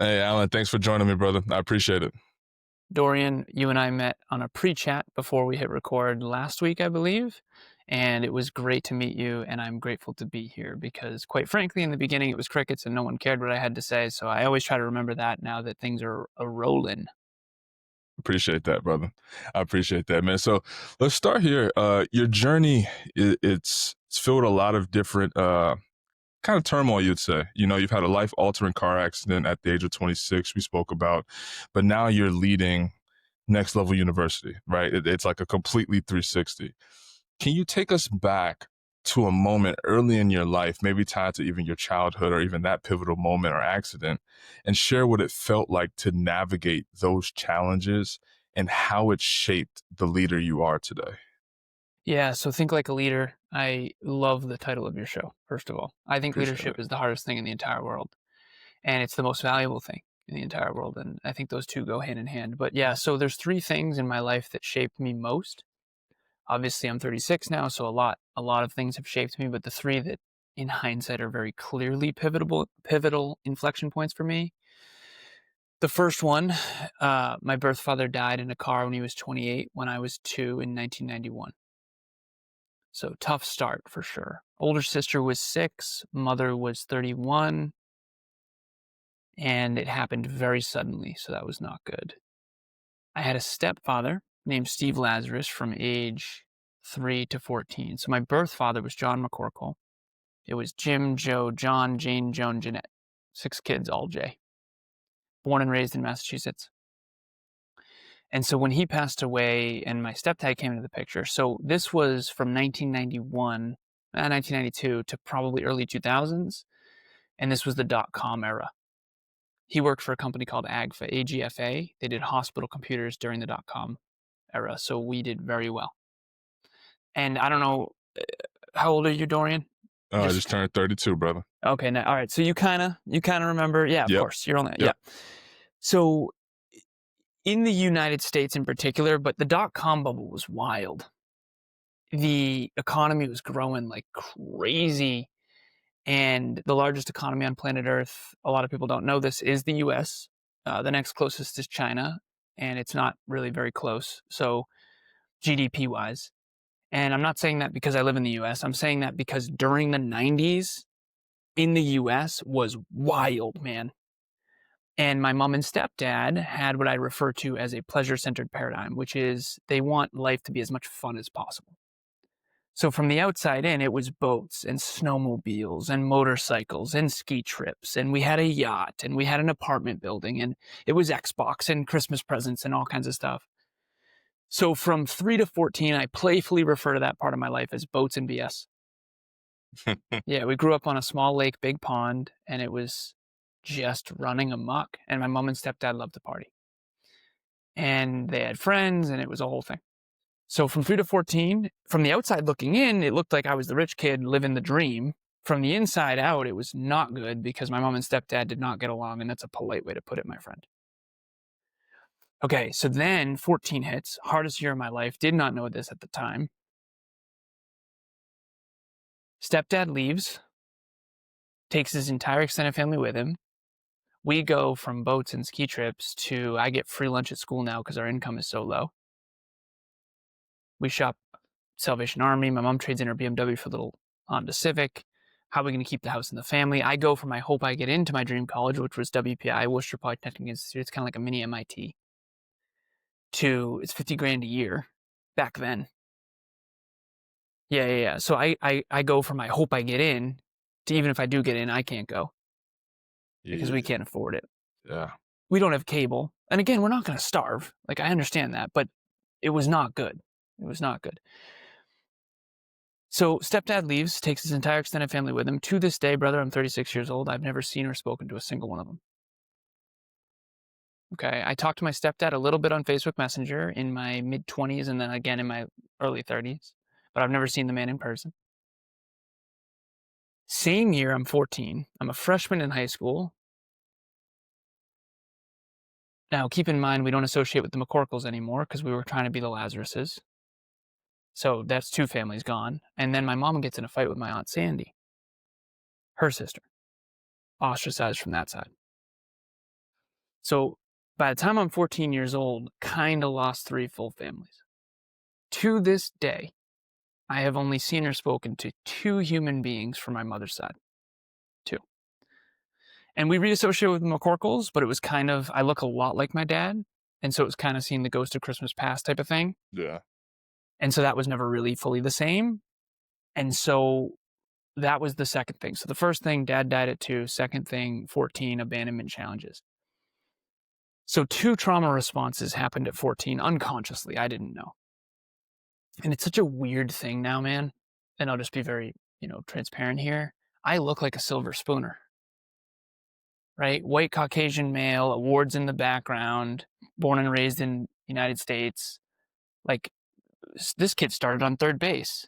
Hey, Alan, thanks for joining me, brother. I appreciate it. Dorian, you and I met on a pre-chat before we hit record last week, I believe, and it was great to meet you, and I'm grateful to be here because, quite frankly, in the beginning it was crickets and no one cared what I had to say, so I always try to remember that now that things are a-rolling. Appreciate that, brother. I appreciate that, man. So let's start here. Your journey, it's filled a lot of different kind of turmoil, you'd say. You know, you've had a life-altering car accident at the age of 26, we spoke about, but now you're leading Next Level University, right? It's like a completely 360. Can you take us back to a moment early in your life, maybe tied to even your childhood or even that pivotal moment or accident, and share what it felt like to navigate those challenges and how it shaped the leader you are today? Yeah, so think like a leader. I love the title of your show, first of all. I think Appreciate leadership it. is the hardest thing in the entire world, and it's the most valuable thing in the entire world, and I think those two go hand in hand. But yeah, so there's three things in my life that shaped me most. Obviously, I'm 36 now, so a lot of things have shaped me, but the three that in hindsight are very clearly pivotal inflection points for me. The first one, my birth father died in a car when he was 28 when I was 2 in 1991. So tough start for sure. Older sister was 6, mother was 31, and it happened very suddenly, so that was not good. I had a stepfather named Steve Lazaros from age 3 to 14. So my birth father was John McCorkle. It was Jim, Joe, John, Jane, Joan, Jeanette. 6 kids, all J. Born and raised in Massachusetts. And so when he passed away and my stepdad came into the picture, so this was from 1992 to probably early 2000s. And this was the dot-com era. He worked for a company called AGFA. They did hospital computers during the dot-com era. So we did very well. And I don't know, how old are you, Dorian? I just Just turned 32, brother. okay. Now, all right. So you kind of remember. Yeah, of Yep. course. You're only yeah. Yep. So in the United States in particular, but the dot-com bubble was wild. The economy was growing like crazy, and the largest economy on planet Earth, a lot of people don't know this, is the US. The next closest is China, and it's not really very close. So GDP wise. And I'm not saying that because I live in the US. I'm saying that because during the 90s in the US was wild, man. And my mom and stepdad had what I refer to as a pleasure centered paradigm, which is they want life to be as much fun as possible. So from the outside in, it was boats and snowmobiles and motorcycles and ski trips. And we had a yacht and we had an apartment building and it was Xbox and Christmas presents and all kinds of stuff. So from 3 to 14, I playfully refer to that part of my life as boats and BS. Yeah, we grew up on a small lake, big pond, and it was just running amok. And my mom and stepdad loved to party. And they had friends, and it was a whole thing. So from 3 to 14, from the outside looking in, it looked like I was the rich kid living the dream. From the inside out, it was not good because my mom and stepdad did not get along, and that's a polite way to put it, my friend. Okay, so then 14 hits, hardest year of my life, did not know this at the time. Stepdad leaves, takes his entire extended family with him. We go from boats and ski trips to I get free lunch at school now because our income is so low. We shop Salvation Army. My mom trades in her BMW for a little Honda Civic. How are we going to keep the house in the family? I go from I hope I get into my dream college, which was WPI, Worcester Polytechnic Institute. It's kind of like a mini MIT. To it's 50 grand a year back then. Yeah. So I go from I hope I get in to even if I do get in, I can't go because we Yeah. can't afford it. Yeah. We don't have cable. And again, we're not going to starve. Like, I understand that, but it was not good. It was not good. So stepdad leaves, takes his entire extended family with him. To this day, brother, I'm 36 years old. I've never seen or spoken to a single one of them. Okay. I talked to my stepdad a little bit on Facebook Messenger in my mid 20s and then again in my early 30s, but I've never seen the man in person. Same year, I'm 14. I'm a freshman in high school. Now, keep in mind, we don't associate with the McCorkles anymore because we were trying to be the Lazaroses. So that's 2 families gone. And then my mom gets in a fight with my Aunt Sandy, her sister, ostracized from that side. So by the time I'm 14 years old, kind of lost 3 full families. To this day, I have only seen or spoken to 2 human beings from my mother's side. 2. And we reassociated with McCorkles, but it was kind of, I look a lot like my dad. And so it was kind of seeing the ghost of Christmas past type of thing. Yeah. And so that was never really fully the same. And so that was the second thing. So the first thing, dad died at 2. Second thing, 14, abandonment challenges. So 2 trauma responses happened at 14 unconsciously. I didn't know. And it's such a weird thing now, man. And I'll just be very, transparent here. I look like a silver spooner, right? White Caucasian male, awards in the background, born and raised in the United States. Like, this kid started on third base.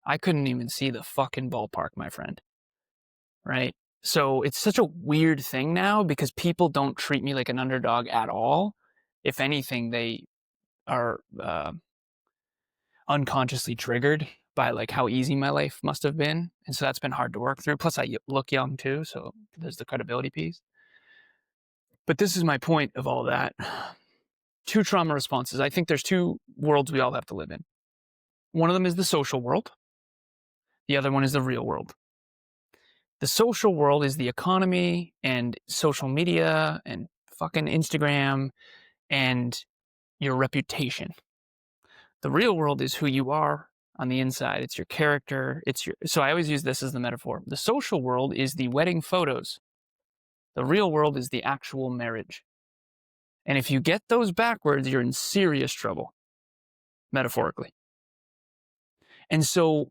I couldn't even see the fucking ballpark, my friend. Right? So it's such a weird thing now because people don't treat me like an underdog at all. If anything, they are unconsciously triggered by like how easy my life must have been. And so that's been hard to work through. Plus I look young too. So there's the credibility piece. But this is my point of all that. 2 trauma responses. I think there's 2 worlds we all have to live in. One of them is the social world. The other one is the real world. The social world is the economy and social media and fucking Instagram and your reputation. The real world is who you are on the inside. It's your character. So I always use this as the metaphor. The social world is the wedding photos. The real world is the actual marriage. And if you get those backwards, you're in serious trouble, metaphorically. And so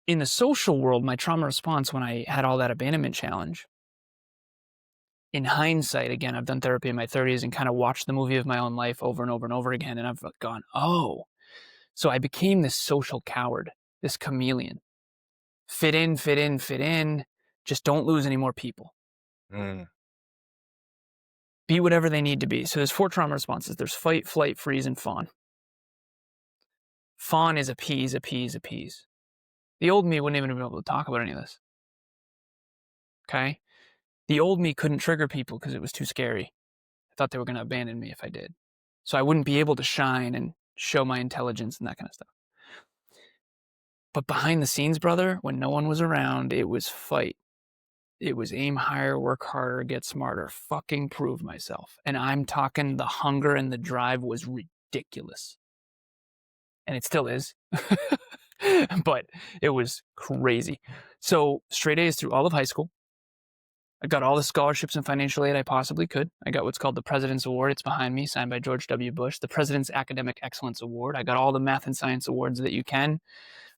in the social world, my trauma response when I had all that abandonment challenge, in hindsight, again, I've done therapy in my 30s and kind of watched the movie of my own life over and over and over again. And I've gone, oh, so I became this social coward, this chameleon. Fit in, fit in, fit in. Just don't lose any more people. Mm. Be whatever they need to be. So there's 4 trauma responses. There's fight, flight, freeze, and fawn. Fawn is appease, appease, appease. The old me wouldn't even have been able to talk about any of this. Okay? The old me couldn't trigger people because it was too scary. I thought they were going to abandon me if I did. So I wouldn't be able to shine and show my intelligence and that kind of stuff. But behind the scenes, brother, when no one was around, it was fight. It was aim higher, work harder, get smarter, fucking prove myself. And I'm talking the hunger and the drive was ridiculous. And it still is. But it was crazy. So straight A's through all of high school. I got all the scholarships and financial aid I possibly could. I got what's called the President's Award. It's behind me, signed by George W. Bush. The President's Academic Excellence Award. I got all the math and science awards that you can.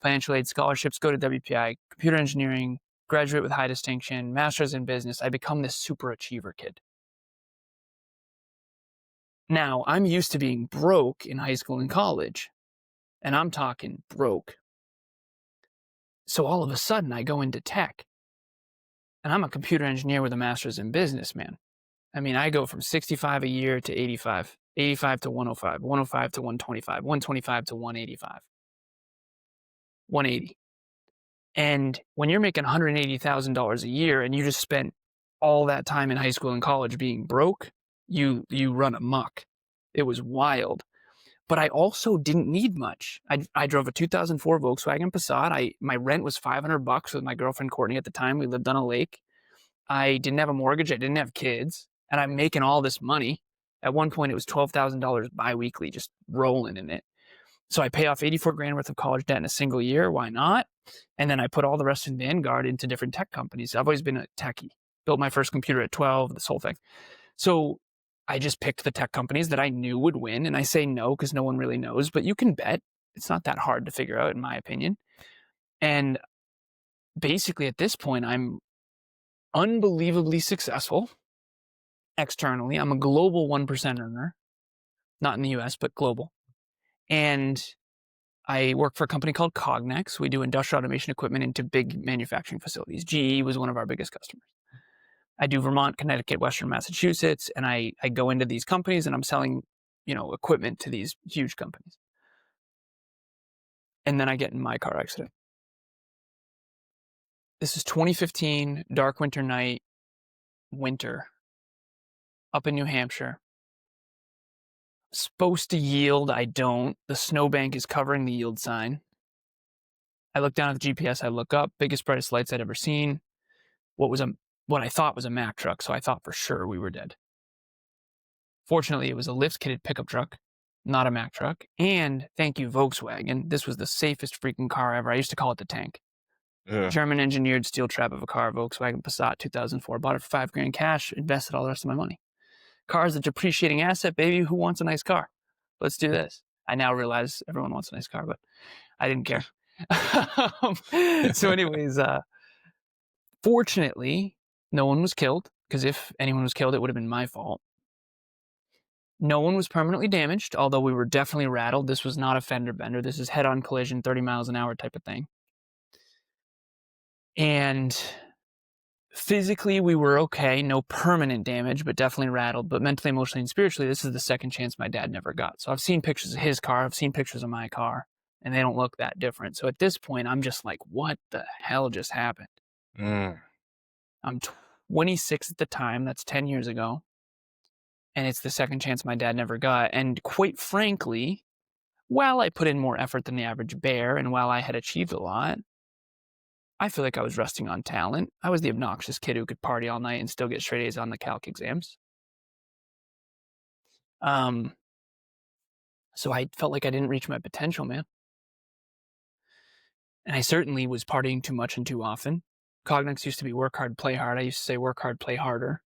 Financial aid scholarships, go to WPI, computer engineering, graduate with high distinction, master's in business. I become this super achiever kid. Now, I'm used to being broke in high school and college, and I'm talking broke. So all of a sudden, I go into tech, and I'm a computer engineer with a master's in business, man. I mean, I go from 65 a year to 85, 85 to 105, 105 to 125, 125 to 185, 180. And when you're making $180,000 a year and you just spent all that time in high school and college being broke, you run amok. It was wild. But I also didn't need much. I drove a 2004 Volkswagen Passat. My rent was $500 with my girlfriend Courtney at the time. We lived on a lake. I didn't have a mortgage. I didn't have kids. And I'm making all this money. At one point, it was $12,000 biweekly, just rolling in it. So I pay off 84 grand worth of college debt in a single year. Why not? And then I put all the rest in Vanguard into different tech companies. I've always been a techie. Built my first computer at 12, this whole thing. So I just picked the tech companies that I knew would win. And I say no because no one really knows, but you can bet. It's not that hard to figure out, in my opinion. And basically at this point, I'm unbelievably successful externally. I'm a global 1% earner, not in the US, but global. And I work for a company called Cognex. We do industrial automation equipment into big manufacturing facilities. GE was one of our biggest customers. I do Vermont, Connecticut, Western Massachusetts, and I go into these companies and I'm selling, equipment to these huge companies. And then I get in my car accident. This is 2015, dark winter night, winter. up in New Hampshire. Supposed to yield, I don't. The snowbank is covering the yield sign. I look down at the GPS, I look up, biggest, brightest lights I'd ever seen. What I thought was a Mack truck, so I thought for sure we were dead. Fortunately, it was a lift-kitted pickup truck, not a Mack truck. And thank you, Volkswagen. This was the safest freaking car ever. I used to call it the tank. Yeah. German-engineered steel trap of a car, Volkswagen Passat 2004. Bought it for $5,000 cash, invested all the rest of my money. Car's a depreciating asset, baby. Who wants a nice car? Let's do this. I now realize everyone wants a nice car, but I didn't care. So anyways, fortunately, no one was killed, because if anyone was killed, it would have been my fault. No one was permanently damaged, although we were definitely rattled. This was not a fender bender. This is head-on collision, 30 miles an hour type of thing. And physically, we were okay. No permanent damage, but definitely rattled. But mentally, emotionally, and spiritually, this is the second chance my dad never got. So I've seen pictures of his car. I've seen pictures of my car, and they don't look that different. So at this point, I'm just like, what the hell just happened? I'm 26 at the time. That's 10 years ago. And it's the second chance my dad never got. And quite frankly, while I put in more effort than the average bear, and while I had achieved a lot, I feel like I was resting on talent. I was the obnoxious kid who could party all night and still get straight A's on the calc exams. So I felt like I didn't reach my potential, man. And I certainly was partying too much and too often. Cognex used to be work hard, play hard. I used to say work hard, play harder.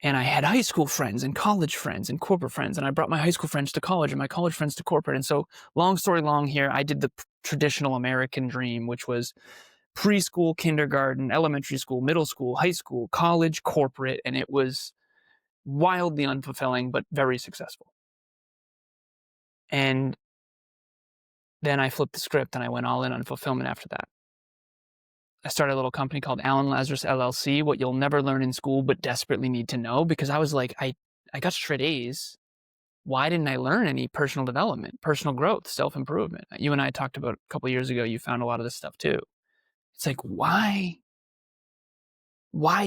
And I had high school friends and college friends and corporate friends. And I brought my high school friends to college and my college friends to corporate. And so long story long here, I did the traditional American dream, which was preschool, kindergarten, elementary school, middle school, high school, college, corporate. And it was wildly unfulfilling, but very successful. And then I flipped the script and I went all in on fulfillment after that. I started a little company called Lazaros LLC, what you'll never learn in school, but desperately need to know, because I was like, I got straight A's. Why didn't I learn any personal development, personal growth, self-improvement? You and I talked about a couple of years ago, you found a lot of this stuff too. It's like, why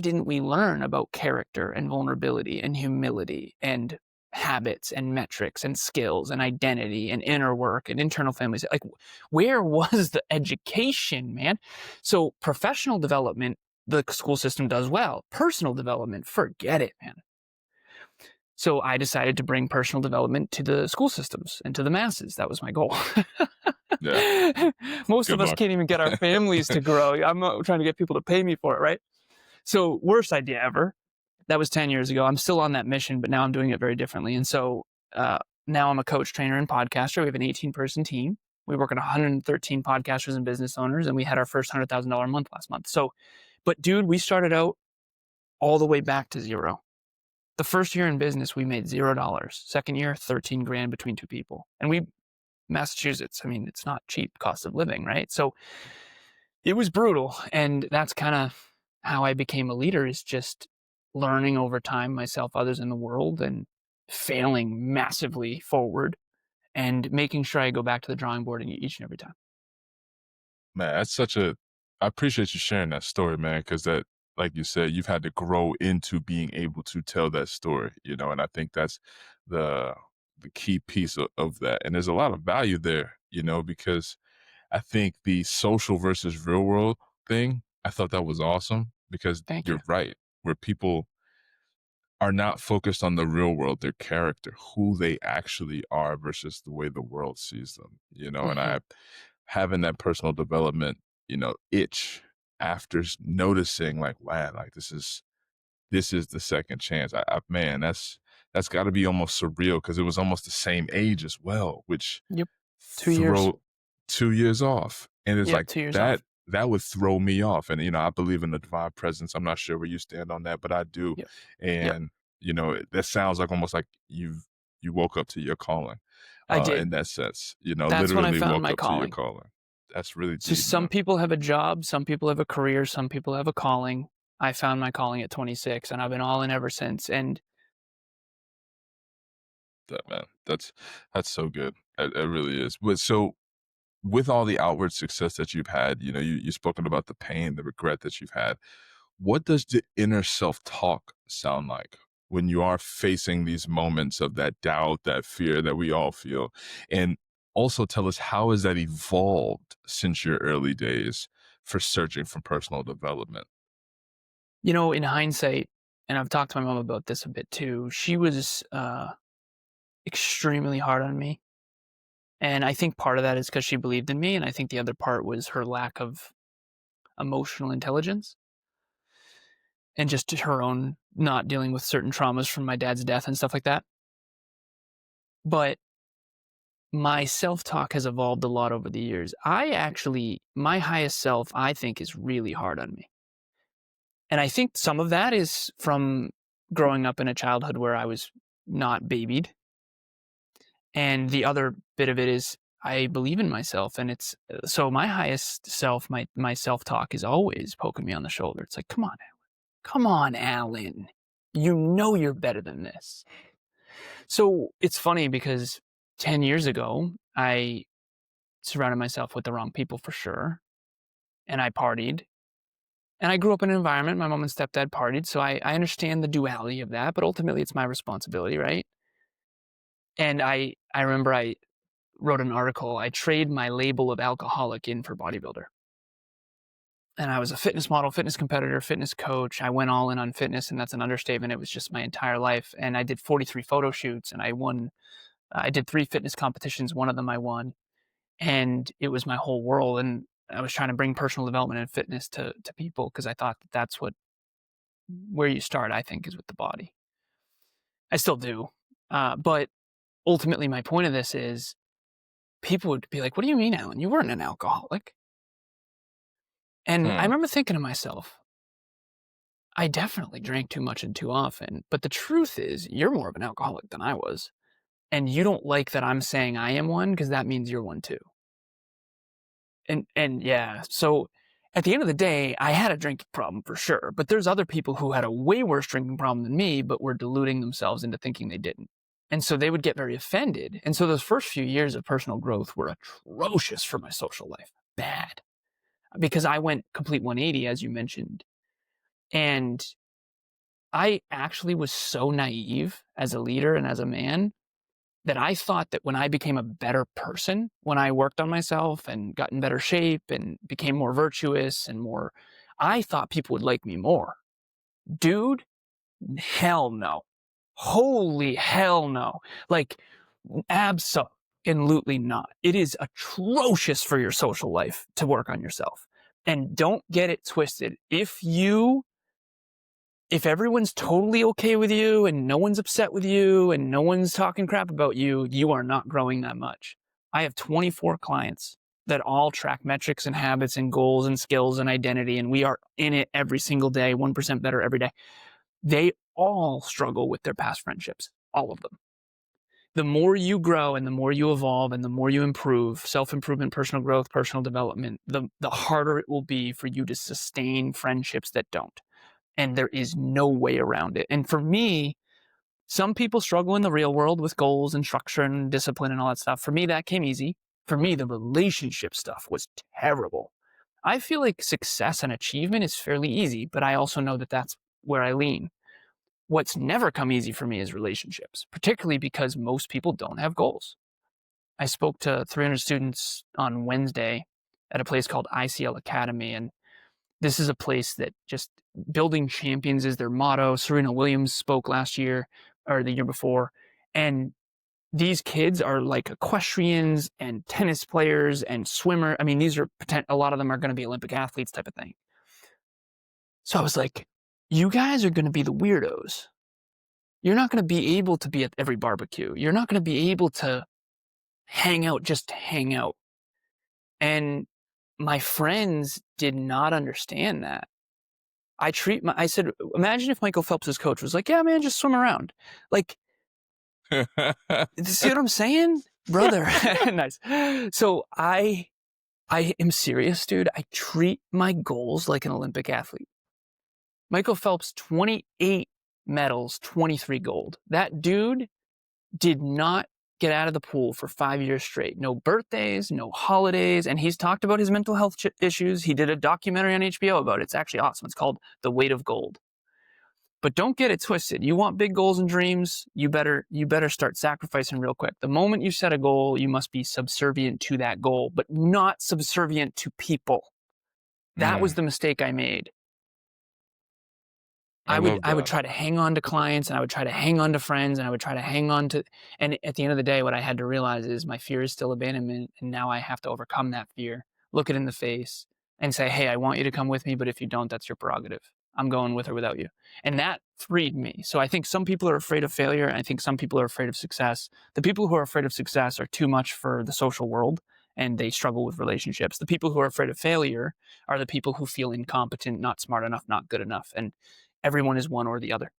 didn't we learn about character and vulnerability and humility and habits and metrics and skills and identity and inner work and internal families? Like, where was the education, man? So professional development, the school system does well. Personal development, forget it, man. So I decided to bring personal development to the school systems and to the masses. That was my goal. Yeah. Most Good of us luck. can't even get our families to grow. I'm not trying to get people to pay me for it, right? So worst idea ever. That was 10 years ago. I'm still on that mission, but now I'm doing it very differently. And so now I'm a coach, trainer, and podcaster. We have an 18-person team. We work with 113 podcasters and business owners, and we had our first $100,000 month last month. So, but dude, we started out all the way back to zero. The first year in business, we made $0. Second year, 13 grand between two people. And Massachusetts, I mean, it's not cheap cost of living, right? So it was brutal. And that's kind of how I became a leader, is just learning over time, myself, others in the world, and failing massively forward and making sure I go back to the drawing board each and every time. Man, I appreciate you sharing that story, man, because that, like you said, you've had to grow into being able to tell that story, and I think that's the the key piece of that. And there's a lot of value there, because I think the social versus real world thing, I thought that was awesome, because Thank you. you're right, where people are not focused on the real world, their character, who they actually are versus the way the world sees them, and Mm-hmm. having that personal development, itch after noticing like, wow, like this is the second chance. Man, that's got to be almost surreal, because it was almost the same age as well, which Yep. 2 years. throw 2 years off, and it's Yep. like 2 years that off. that would throw me off. And I believe in the divine presence. I'm not sure where you stand on that, but I do. Yep. Yep. And that sounds like almost like you woke up to your calling, I did. in that sense. That's when I Literally found woke my up to your calling. calling. That's really So deep, some man. people have a job, some people have a career, some people have a calling. I found my calling at 26, and I've been all in ever since. And That man, that's so good. It really is. But so, with all the outward success that you've had, you've spoken about the pain, the regret that you've had. What does the inner self talk sound like when you are facing these moments of that doubt, that fear that we all feel? And also tell us, how has that evolved since your early days for searching for personal development? In hindsight, and I've talked to my mom about this a bit too, she was extremely hard on me. And I think part of that is because she believed in me. And I think the other part was her lack of emotional intelligence and just her own not dealing with certain traumas from my dad's death and stuff like that. But my self talk has evolved a lot over the years. My highest self, I think, is really hard on me. And I think some of that is from growing up in a childhood where I was not babied. And the other bit of it is I believe in myself. And it's so my highest self, my self talk is always poking me on the shoulder. It's like, come on, Alan. Come on, Alan. You know you're better than this. So it's funny because 10 years ago, I surrounded myself with the wrong people for sure. And I partied. And I grew up in an environment, my mom and stepdad partied. So I understand the duality of that, but ultimately it's my responsibility, right? And I remember I wrote an article. I trade my label of alcoholic in for bodybuilder. And I was a fitness model, fitness competitor, fitness coach. I went all in on fitness, and that's an understatement. It was just my entire life. And I did 43 photo shoots, and I won. I did 3 fitness competitions. One of them I won, and it was my whole world. And I was trying to bring personal development and fitness to people because I thought that that's where you start. I think is with the body. I still do, but ultimately, my point of this is people would be like, "What do you mean, Alan? You weren't an alcoholic." And I Hmm. remember thinking to myself, I definitely drank too much and too often. But the truth is, you're more of an alcoholic than I was. And you don't like that I'm saying I am one because that means you're one too. And yeah, so at the end of the day, I had a drinking problem for sure. But there's other people who had a way worse drinking problem than me, but were deluding themselves into thinking they didn't. And so they would get very offended. And so those first few years of personal growth were atrocious for my social life. Bad. Because I went complete 180, as you mentioned. And I actually was so naive as a leader and as a man that I thought that when I became a better person, when I worked on myself and got in better shape and became more virtuous and more, I thought people would like me more. Dude, hell no. Holy hell no. Like, absolutely not. It is atrocious for your social life to work on yourself. And don't get it twisted. If everyone's totally okay with you and no one's upset with you and no one's talking crap about you, you are not growing that much. I have 24 clients that all track metrics and habits and goals and skills and identity, and we are in it every single day, 1% better every day. They all struggle with their past friendships, all of them. The more you grow and the more you evolve and the more you improve, self-improvement, personal growth, personal development, the harder it will be for you to sustain friendships that don't. And there is no way around it. And for me, some people struggle in the real world with goals and structure and discipline and all that stuff. For me, that came easy. For me, the relationship stuff was terrible. I feel like success and achievement is fairly easy, but I also know that that's where I lean. What's never come easy for me is relationships, particularly because most people don't have goals. I spoke to 300 students on Wednesday at a place called ICL Academy, and this is a place that just building champions is their motto. Serena Williams spoke last year or the year before. And these kids are like equestrians and tennis players and swimmer. I mean, a lot of them are going to be Olympic athletes type of thing. So I was like, you guys are going to be the weirdos. You're not going to be able to be at every barbecue. You're not going to be able to hang out just to hang out. And my friends did not understand that. I said, imagine if Michael Phelps' coach was like, yeah, man, just swim around. Like, see what I'm saying? Brother. Nice. So I am serious, dude. I treat my goals like an Olympic athlete. Michael Phelps, 28 medals, 23 gold. That dude did not get out of the pool for 5 years straight. No birthdays, no holidays. And he's talked about his mental health issues. He did a documentary on HBO about it. It's actually awesome. It's called The Weight of Gold. But don't get it twisted. You want big goals and dreams, you better start sacrificing real quick. The moment you set a goal, you must be subservient to that goal, but not subservient to people. That was Mm, the mistake I made. I love I would that. try to hang on to clients, and I would try to hang on to friends, and I would try to hang on to, and at the end of the day, what I had to realize is my fear is still abandonment, and now I have to overcome that fear, look it in the face, and say, "Hey, I want you to come with me, but if you don't, that's your prerogative. I'm going with or without you." And that freed me. So I think some people are afraid of failure, and I think some people are afraid of success. The people who are afraid of success are too much for the social world, and they struggle with relationships. The people who are afraid of failure are the people who feel incompetent, not smart enough, not good enough, and everyone is one or the other.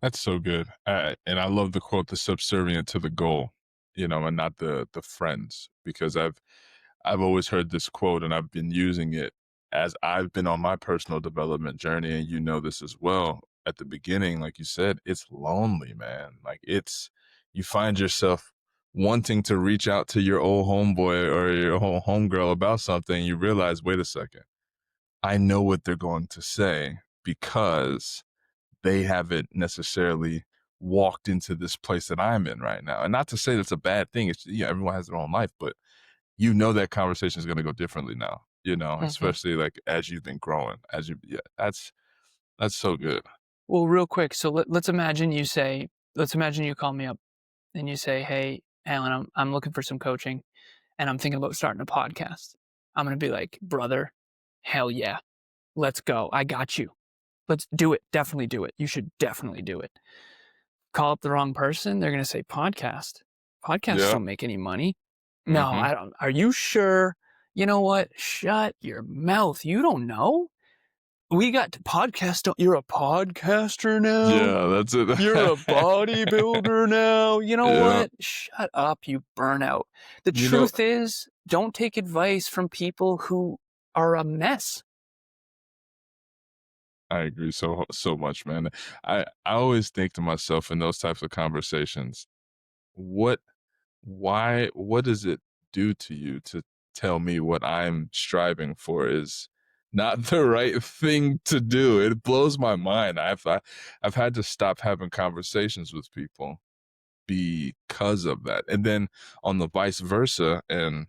That's so good. And I love the quote, "The subservient to the goal," and not the friends, because I've always heard this quote and I've been using it as I've been on my personal development journey, and you know this as well. At the beginning, like you said, it's lonely, man. Like you find yourself wanting to reach out to your old homeboy or your old homegirl about something. You realize, wait a second, I know what they're going to say because they haven't necessarily walked into this place that I'm in right now. And not to say that's a bad thing. It's everyone has their own life, but that conversation is going to go differently now, Mhm. especially like as you've been growing, yeah, that's so good. Well, real quick, so let's imagine let's imagine you call me up and you say, "Hey, Alan, I'm looking for some coaching and I'm thinking about starting a podcast." I'm going to be like, "Brother, hell yeah. Let's go. I got you. Let's do it. Definitely do it. You should definitely do it." Call up the wrong person, they're going to say, "Podcast. Podcasts Yeah. don't make any money." "No, Mm-hmm. I don't." "Are you sure?" "You know what? Shut your mouth. You don't know. We got to podcast. You're a podcaster now. Yeah, that's it. You're a bodybuilder now. You know Yeah. what? Shut up, you burnout." The You know, truth is, don't take advice from people who are a mess. I agree so much, man. I always think to myself in those types of conversations, what what does it do to you to tell me what I'm striving for is not the right thing to do? It blows my mind. I've had to stop having conversations with people because of that. And then on the vice versa, and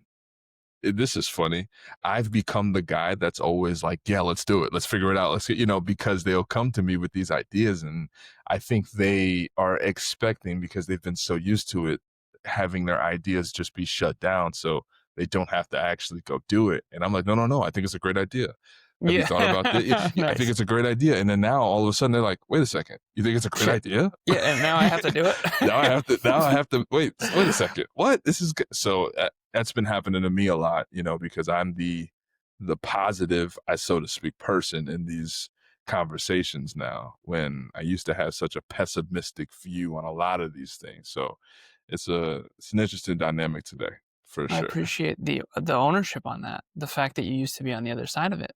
this is funny. I've become the guy that's always like, yeah, let's do it. Let's figure it out. Let's get, because they'll come to me with these ideas. And I think they are expecting, because they've been so used to it, having their ideas just be shut down. So they don't have to actually go do it. And I'm like, no, no, no. I think it's a great idea. Have you thought about that? Yeah. Yeah, I think Nice. it's a great idea. And then now all of a sudden they're like, wait a second. You think it's a great Shit. idea? Yeah, and now I have to do it. Now I have to wait a second. What? This is good. So that's been happening to me a lot, because I'm the positive, I so to speak, person in these conversations now, when I used to have such a pessimistic view on a lot of these things. So it's an interesting dynamic today for I sure. appreciate the ownership on that. The fact that you used to be on the other side of it.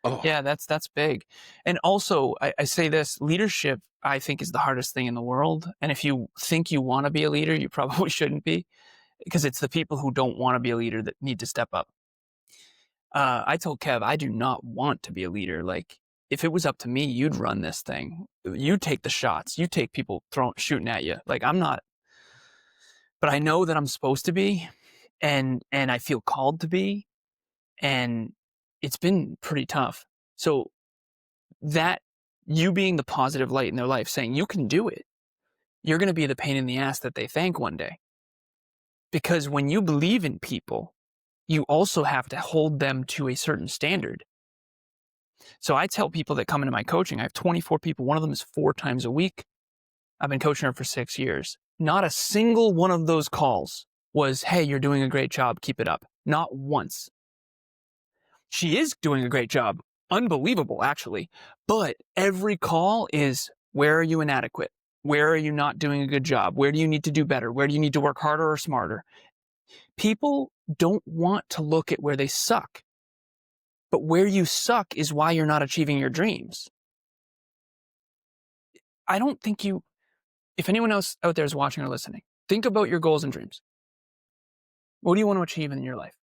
Oh, Yeah, that's big. And also, I say this: leadership, I think, is the hardest thing in the world. And if you think you want to be a leader, you probably shouldn't be, because it's the people who don't want to be a leader that need to step up. I told Kev, I do not want to be a leader. Like, if it was up to me, you'd run this thing. You take the shots. You take people shooting at you. Like, I'm not, but I know that I'm supposed to be, and I feel called to be, and it's been pretty tough. So that you being the positive light in their life, saying you can do it, you're going to be the pain in the ass that they thank one day. Because when you believe in people, you also have to hold them to a certain standard. So I tell people that come into my coaching, I have 24 people. One of them is 4 times a week. I've been coaching her for 6 years. Not a single one of those calls was, "Hey, you're doing a great job. Keep it up." Not once. She is doing a great job. Unbelievable, actually. But every call is, where are you inadequate? Where are you not doing a good job? Where do you need to do better? Where do you need to work harder or smarter? People don't want to look at where they suck. But where you suck is why you're not achieving your dreams. I don't think if anyone else out there is watching or listening, think about your goals and dreams. What do you want to achieve in your life?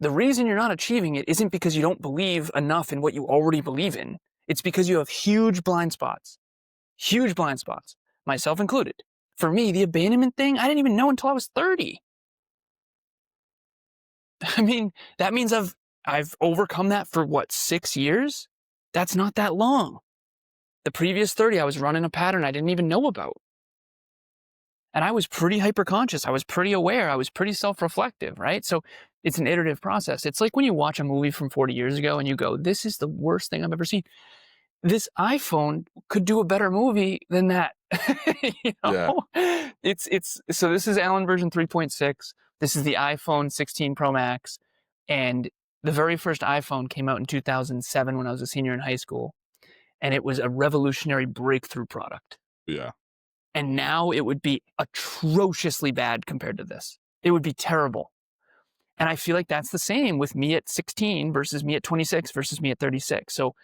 The reason you're not achieving it isn't because you don't believe enough in what you already believe in. It's because you have huge blind spots, myself included. For me, the abandonment thing, I didn't even know until I was 30. I mean, that means I've overcome that for what, 6 years? That's not that long. The previous 30, I was running a pattern I didn't even know about. And I was pretty hyper-conscious. I was pretty aware. I was pretty self-reflective, right? So it's an iterative process. It's like when you watch a movie from 40 years ago and you go, this is the worst thing I've ever seen. This iPhone could do a better movie than that. Yeah. So this is Allen version 3.6. This is the iPhone 16 Pro Max. And the very first iPhone came out in 2007 when I was a senior in high school. And it was a revolutionary breakthrough product. Yeah. And now it would be atrociously bad compared to this. It would be terrible. And I feel like that's the same with me at 16 versus me at 26 versus me at 36. So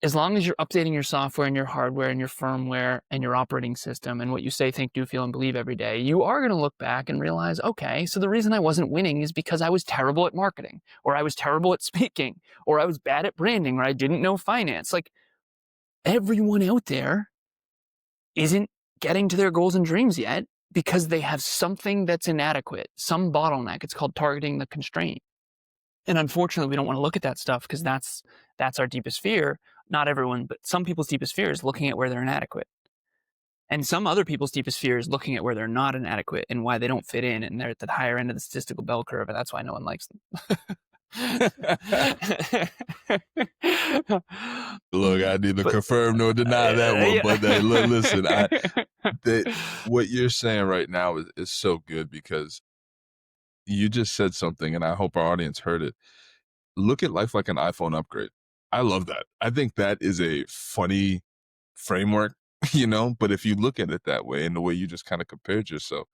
as long as you're updating your software and your hardware and your firmware and your operating system and what you say, think, do, feel, and believe every day, you are going to look back and realize, okay, so the reason I wasn't winning is because I was terrible at marketing, or I was terrible at speaking, or I was bad at branding, or I didn't know finance. Like, everyone out there isn't getting to their goals and dreams yet because they have something that's inadequate, some bottleneck. It's called targeting the constraint. And unfortunately, we don't want to look at that stuff because that's our deepest fear. Not everyone, but some people's deepest fear is looking at where they're inadequate. And some other people's deepest fear is looking at where they're not inadequate and why they don't fit in, and they're at the higher end of the statistical bell curve, and that's why no one likes them. Look, I neither confirm nor deny that one, but listen, what you're saying right now is so good, because you just said something, and I hope our audience heard it. Look at life like an iPhone upgrade. I love that. I think that is a funny framework, but if you look at it that way, and the way you just kind of compared yourself,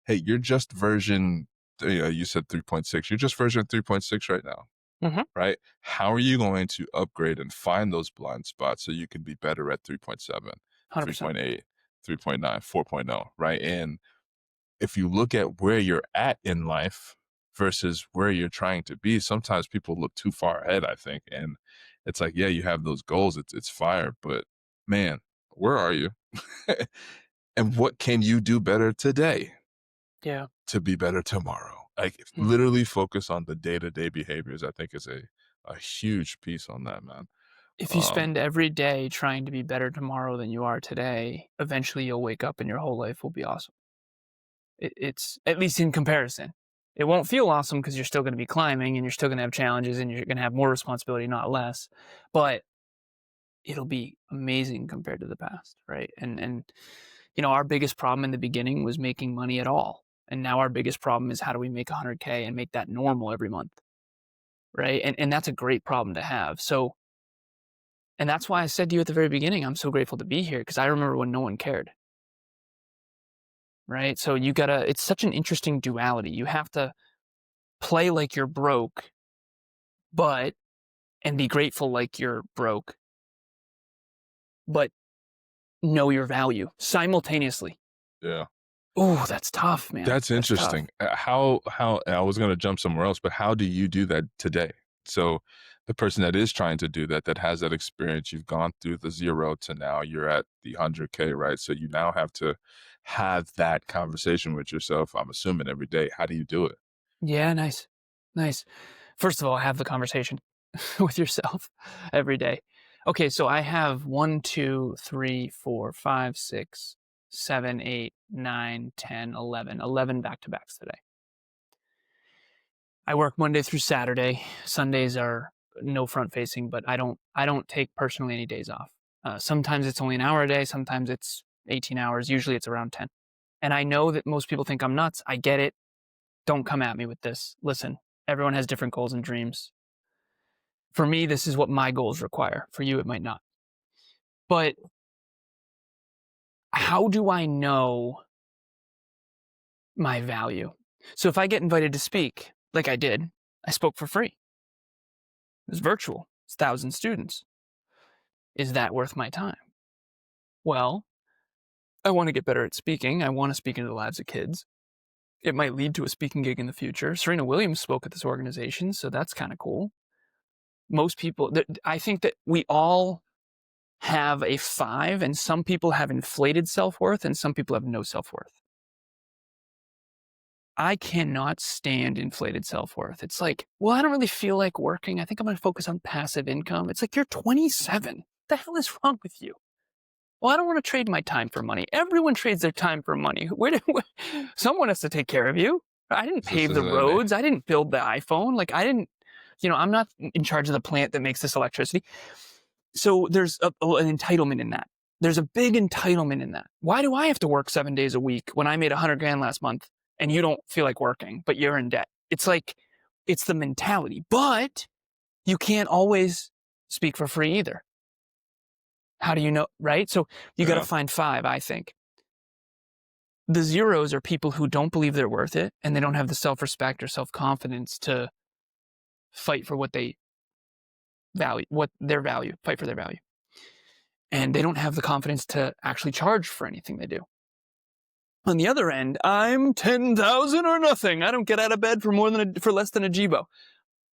hey, you're just version, you said 3.6, you're just version 3.6 right now. Mm-hmm. Right? How are you going to upgrade and find those blind spots so you can be better at 3.7, 3.8, 3.9, 4.0, right? And if you look at where you're at in life versus where you're trying to be, sometimes people look too far ahead, I think. And it's like, yeah, you have those goals. It's fire, but man, where are you? And what can you do better today? Yeah. To be better tomorrow. Like, literally focus on the day-to-day behaviors, I think, is a huge piece on that, man. If you spend every day trying to be better tomorrow than you are today, eventually you'll wake up and your whole life will be awesome. It's, at least in comparison. It won't feel awesome because you're still going to be climbing and you're still going to have challenges and you're going to have more responsibility, not less. But it'll be amazing compared to the past, right? And our biggest problem in the beginning was making money at all. And now our biggest problem is how do we make 100K and make that normal every month, right? And that's a great problem to have. So, and that's why I said to you at the very beginning, I'm so grateful to be here, because I remember when no one cared, right? So it's such an interesting duality. You have to play like you're broke, and be grateful like you're broke, but know your value simultaneously. Yeah. Oh, that's tough, man. That's interesting. How I was going to jump somewhere else, but how do you do that today? So the person that is trying to do that has that experience, you've gone through the 0 to now you're at the 100K, right? So you now have to have that conversation with yourself, I'm assuming, every day. How do you do it? Yeah, nice. First of all, have the conversation with yourself every day. Okay, so I have 1, 2, 3, 4, 5, 6, 7, 8, 9, 10, 11 back-to-backs today. I work Monday through Saturday. Sundays are no front-facing, but I don't take personally any days off. Sometimes it's only an hour a day. Sometimes it's 18 hours. Usually it's around 10. And I know that most people think I'm nuts. I get it. Don't come at me with this. Listen, everyone has different goals and dreams. For me, this is what my goals require. For you, it might not. But how do I know my value? So if I get invited to speak, like I did, I spoke for free. It was virtual. It's 1,000 students. Is that worth my time? Well, I want to get better at speaking. I want to speak into the lives of kids. It might lead to a speaking gig in the future. Serena Williams spoke at this organization, so that's kind of cool. most people, I think that we all have a 5, and some people have inflated self-worth and some people have no self-worth. I cannot stand inflated self-worth. It's like, well, I don't really feel like working. I think I'm going to focus on passive income. It's like, you're 27. What the hell is wrong with you? Well, I don't want to trade my time for money. Everyone trades their time for money. Someone has to take care of you. I didn't This pave the isn't it. roads. I didn't build the iPhone. Like, I didn't, I'm not in charge of the plant that makes this electricity. So there's an entitlement in that. There's a big entitlement in that. Why do I have to work 7 days a week when I made 100 grand last month and you don't feel like working, but you're in debt? It's like, it's the mentality. But you can't always speak for free either. How do you know, right? So you got to Yeah. find 5, I think. The zeros are people who don't believe they're worth it and they don't have the self-respect or self-confidence to fight for what they value, fight for their value. And they don't have the confidence to actually charge for anything they do. On the other end, I'm 10,000 or nothing. I don't get out of bed for for less than a Jibo.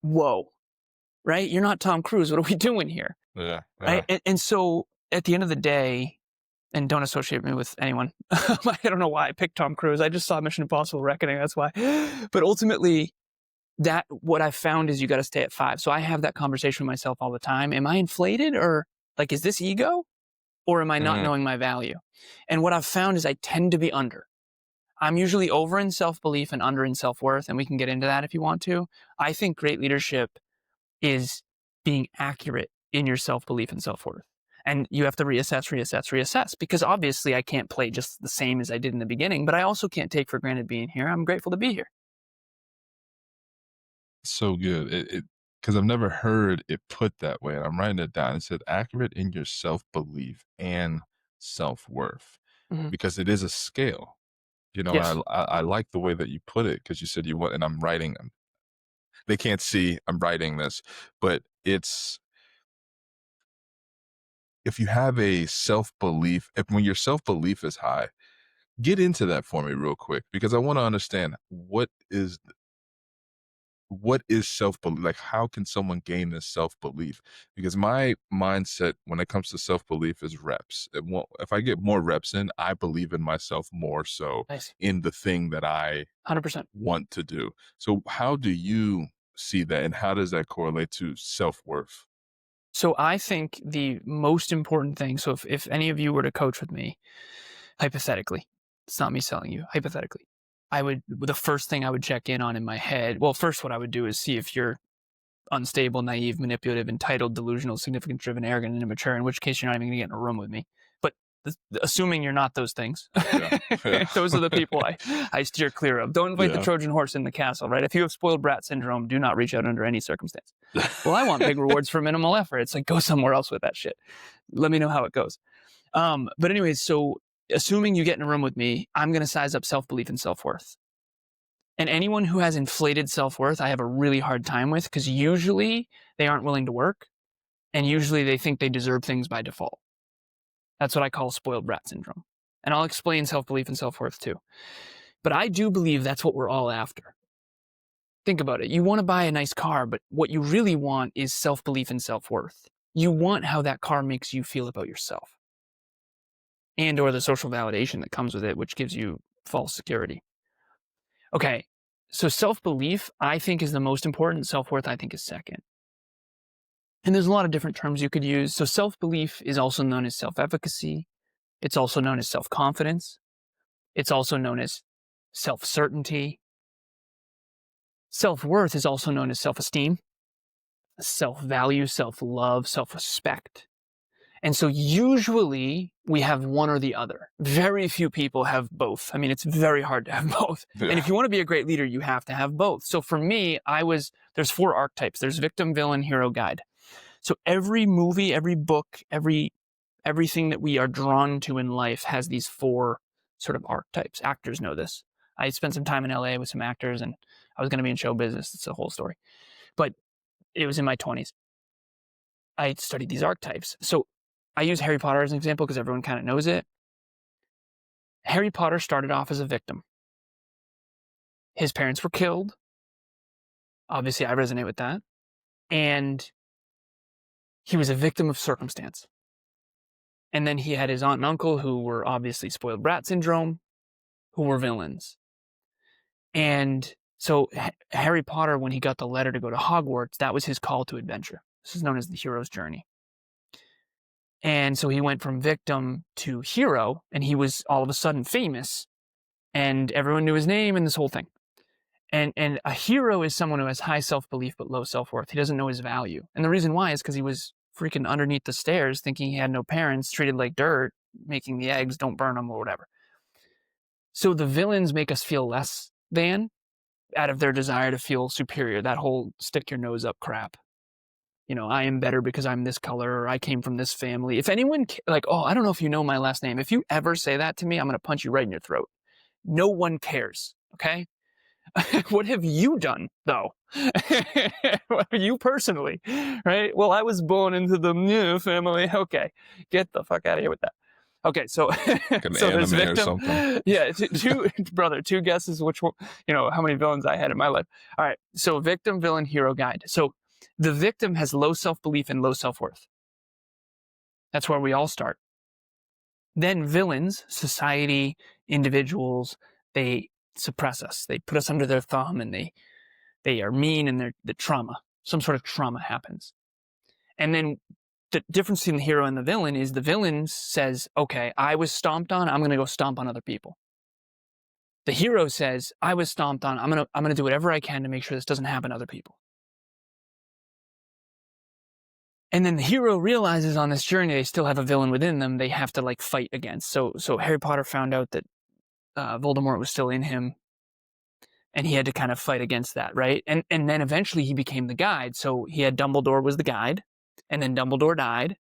Whoa, right? You're not Tom Cruise. What are we doing here? Yeah. Right? And so at the end of the day, and don't associate me with anyone. I don't know why I picked Tom Cruise. I just saw Mission Impossible Reckoning. That's why. But ultimately, what I've found is you got to stay at 5. So I have that conversation with myself all the time. Am I inflated, or like, is this ego, or am I not Mm. knowing my value? And what I've found is I tend to be under. I'm usually over in self-belief and under in self-worth, and we can get into that if you want to. I think great leadership is being accurate in your self-belief and self-worth. And you have to reassess, because obviously I can't play just the same as I did in the beginning, but I also can't take for granted being here. I'm grateful to be here. So good. It because I've never heard it put that way. And I'm writing it down. It said accurate in your self-belief and self-worth Mhm. because it is a scale. Yes, And I like the way that you put it because you said you want, and I'm writing. They can't see I'm writing this, but it's if you have a self-belief, if when your self-belief is high, get into that for me real quick because I want to understand what is self-belief, like how can someone gain this self-belief? Because my mindset when it comes to self-belief is reps. If I get more reps in, I believe in myself more so nice. in the thing that I 100%. want to do. So how do you see that and how does that correlate to self-worth? So I think the most important thing, so if any of you were to coach with me, hypothetically, it's not me selling you, hypothetically, the first thing I would check in on in my head, well, first what I would do is see if you're unstable, naive, manipulative, entitled, delusional, significant, driven, arrogant, and immature, in which case you're not even going to get in a room with me. But assuming you're not those things, Yeah. Yeah. those are the people I steer clear of. Don't invite the Yeah. Trojan horse in the castle, right? If you have spoiled brat syndrome, do not reach out under any circumstance. Well, I want big rewards for minimal effort. It's like, go somewhere else with that shit. Let me know how it goes. But anyways, so assuming you get in a room with me, I'm going to size up self-belief and self-worth. And anyone who has inflated self-worth, I have a really hard time with, because usually they aren't willing to work, and usually they think they deserve things by default. That's what I call spoiled brat syndrome. And I'll explain self-belief and self-worth too. But I do believe that's what we're all after. Think about it. You want to buy a nice car, but what you really want is self-belief and self-worth. You want how that car makes you feel about yourself, and or the social validation that comes with it, which gives you false security. Okay, so self-belief, I think, is the most important. Self-worth, I think, is second. And there's a lot of different terms you could use. So self-belief is also known as self-efficacy. It's also known as self-confidence. It's also known as self-certainty. Self-worth is also known as self-esteem, self-value, self-love, self-respect. And so usually we have one or the other. Very few people have both. I mean, it's very hard to have both. And Yeah. if you want to be a great leader, you have to have both. So for me, there's 4 archetypes. There's victim, villain, hero, guide. So every movie, every book, everything that we are drawn to in life has these 4 sort of archetypes. Actors know this. I spent some time in LA with some actors, and I was going to be in show business. It's a whole story. But it was in my 20s. I studied these archetypes. So I use Harry Potter as an example because everyone kind of knows it. Harry Potter started off as a victim. His parents were killed. Obviously, I resonate with that. And he was a victim of circumstance. And then he had his aunt and uncle who were obviously spoiled brat syndrome, who were villains. And so Harry Potter, when he got the letter to go to Hogwarts, that was his call to adventure. This is known as the hero's journey. And so he went from victim to hero, and he was all of a sudden famous, and everyone knew his name and this whole thing. And a hero is someone who has high self-belief but low self-worth. He doesn't know his value. And the reason why is because he was freaking underneath the stairs thinking he had no parents, treated like dirt, making the eggs, don't burn them or whatever. So the villains make us feel less than out of their desire to feel superior, that whole stick your nose up crap. You know, I am better because I'm this color, or I came from this family. If anyone, like, oh, I don't know if you know my last name. If you ever say that to me, I'm going to punch you right in your throat. No one cares, okay? What have you done, though? You personally, right? Well, I was born into the new family. Okay, get the fuck out of here with that. Okay, so Like an so there's anime or victim. something. Yeah, two guesses which one, how many villains I had in my life. All right, so victim, villain, hero, guide. So the victim has low self-belief and low self-worth. That's where we all start. Then villains, society, individuals, they suppress us. They put us under their thumb, and they are mean, and the trauma, some sort of trauma happens. And then the difference between the hero and the villain is the villain says, okay, I was stomped on, I'm going to go stomp on other people. The hero says, I was stomped on, I'm going to do whatever I can to make sure this doesn't happen to other people. And then the hero realizes on this journey they still have a villain within them they have to like fight against. So Harry Potter found out that Voldemort was still in him, and he had to kind of fight against that, right? And then eventually he became the guide. So he had Dumbledore was the guide, and then Dumbledore died,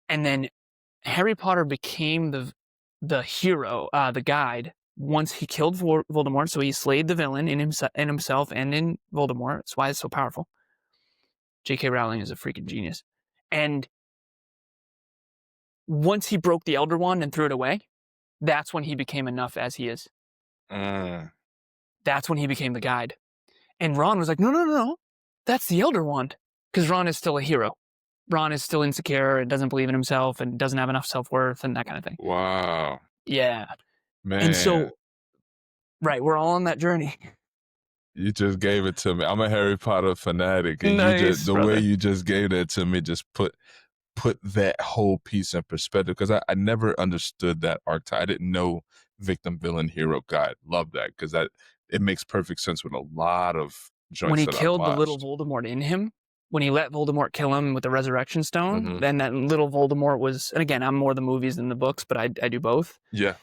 and then Harry Potter became the hero, the guide, once he killed Voldemort. So he slayed the villain in himself and in Voldemort. That's why it's so powerful. J.K. Rowling is a freaking genius. And once he broke the Elder Wand and threw it away, that's when he became enough as he is. That's when he became the guide. And Ron was like, no, that's the Elder Wand. Because Ron is still a hero. Ron is still insecure and doesn't believe in himself and doesn't have enough self-worth and that kind of thing. Wow. Yeah. Man. And so, right, we're all on that journey. You just gave it to me. I'm a Harry Potter fanatic, and Nice, you just the brother. way you just gave that to me just put that whole piece in perspective, because I never understood that archetype. I didn't know victim, villain, hero, guide. Love that, because it makes perfect sense with a lot of joints When he that I've killed the watched. little Voldemort in him, when he let Voldemort kill him with the Resurrection Stone, Mhm. then that little Voldemort was, and again, I'm more the movies than the books, but I do both. Yeah.